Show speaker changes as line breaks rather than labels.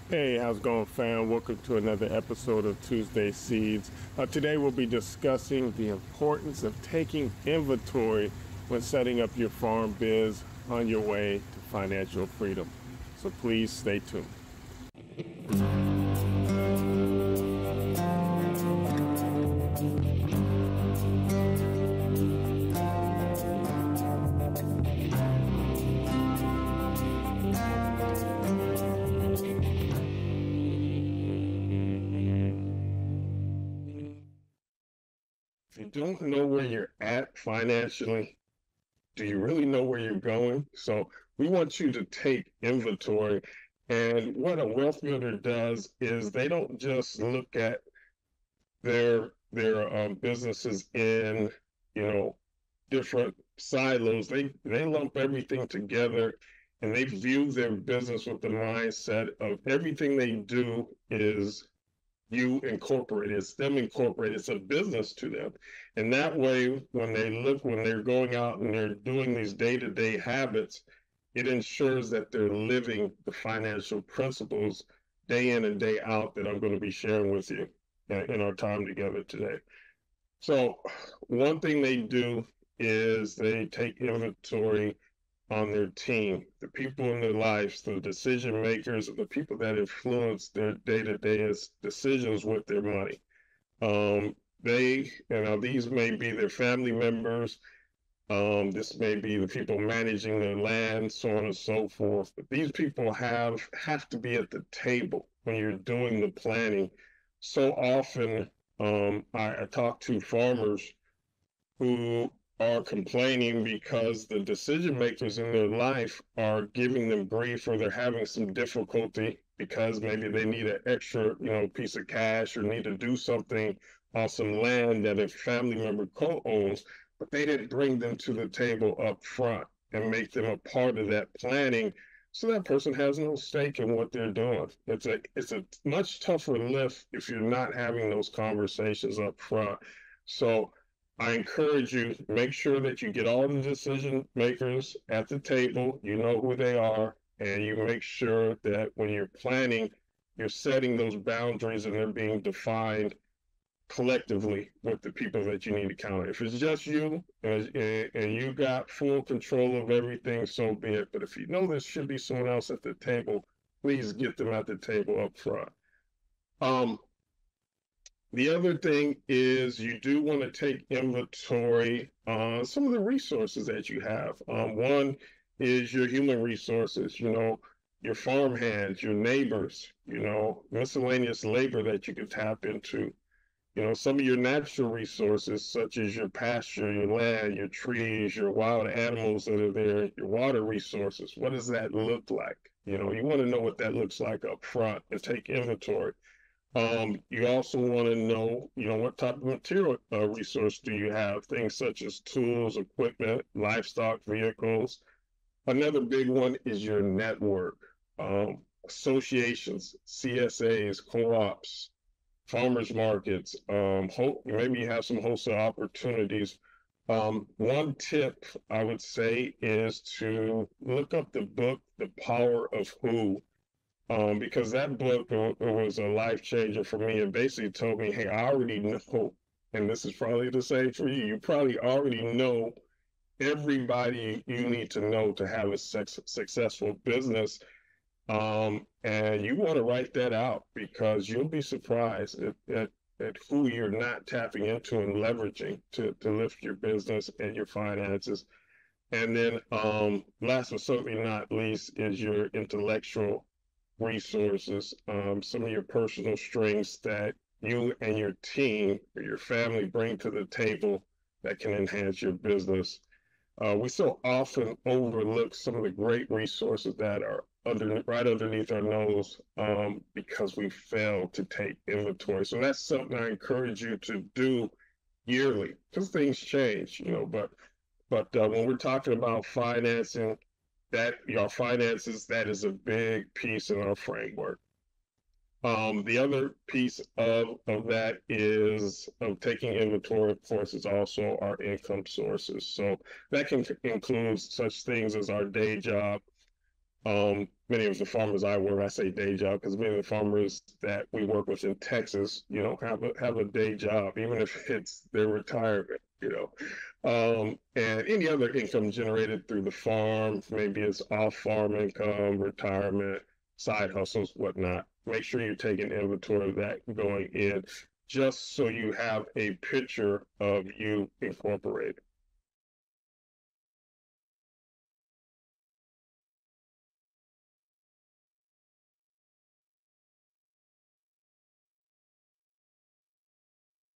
Hey, how's it going, fam? Welcome to another episode of Tuesday Seeds. Today we'll be discussing the importance of taking inventory when setting up your farm biz on your way to financial freedom. So please stay tuned. If you don't know where you're at financially, do you really know where you're going? So we want you to take inventory. And what a wealth builder does is they don't just look at their businesses in, you know, different silos. They lump everything together and they view their business with the mindset of everything they do is you incorporate, it's them incorporate, it's a business to them. And that way, when they're going out and they're doing these day-to-day habits, it ensures that they're living the financial principles day in and day out that I'm going to be sharing with you in our time together today. So one thing they do is they take inventory on their team, the people in their lives, the decision makers, the people that influence their day-to-day decisions with their money. These may be their family members. This may be the people managing their land, so on and so forth. But these people have to be at the table when you're doing the planning. So often, I talk to farmers who are complaining because the decision makers in their life are giving them grief, or they're having some difficulty because maybe they need an extra, piece of cash, or need to do something on some land that a family member co-owns, but they didn't bring them to the table up front and make them a part of that planning. So that person has no stake in what they're doing. It's a much tougher lift if you're not having those conversations up front. So I encourage you, make sure that you get all the decision makers at the table, you know who they are, and you make sure that when you're planning, you're setting those boundaries and they're being defined collectively with the people that you need to count. If it's just you and you got full control of everything, so be it. But if you know there should be someone else at the table, please get them at the table up front. The other thing is you do want to take inventory on some of the resources that you have. One is your human resources, your farmhands, your neighbors, miscellaneous labor that you can tap into. Some of your natural resources, such as your pasture, your land, your trees, your wild animals that are there, your water resources. What does that look like? You want to know what that looks like up front and take inventory. You also want to know, what type of material resource do you have? Things such as tools, equipment, livestock, vehicles. Another big one is your network, associations, CSAs, co-ops, farmers markets. Maybe you have some wholesale opportunities. One tip I would say is to look up the book, The Power of Who, because that book was a life changer for me. It basically told me, hey, I already know, and this is probably the same for you. You probably already know everybody you need to know to have a successful business. And you want to write that out because you'll be surprised at who you're not tapping into and leveraging to lift your business and your finances. And then last but certainly not least is your intellectual resources, some of your personal strengths that you and your team or your family bring to the table that can enhance your business. We so often overlook some of the great resources that are right underneath our nose because we fail to take inventory. So that's something I encourage you to do yearly because things change, but when we're talking about financing, your finances, that is a big piece in our framework. The other piece of that is of taking inventory, of course, is also our income sources. So that can include such things as our day job. many of the farmers I work, I say day job because many of the farmers that we work with in Texas, have a day job, even if it's their retirement. And any other income generated through the farm, maybe it's off farm income, retirement, side hustles, whatnot. Make sure you're taking inventory of that going in, just so you have a picture of you incorporated.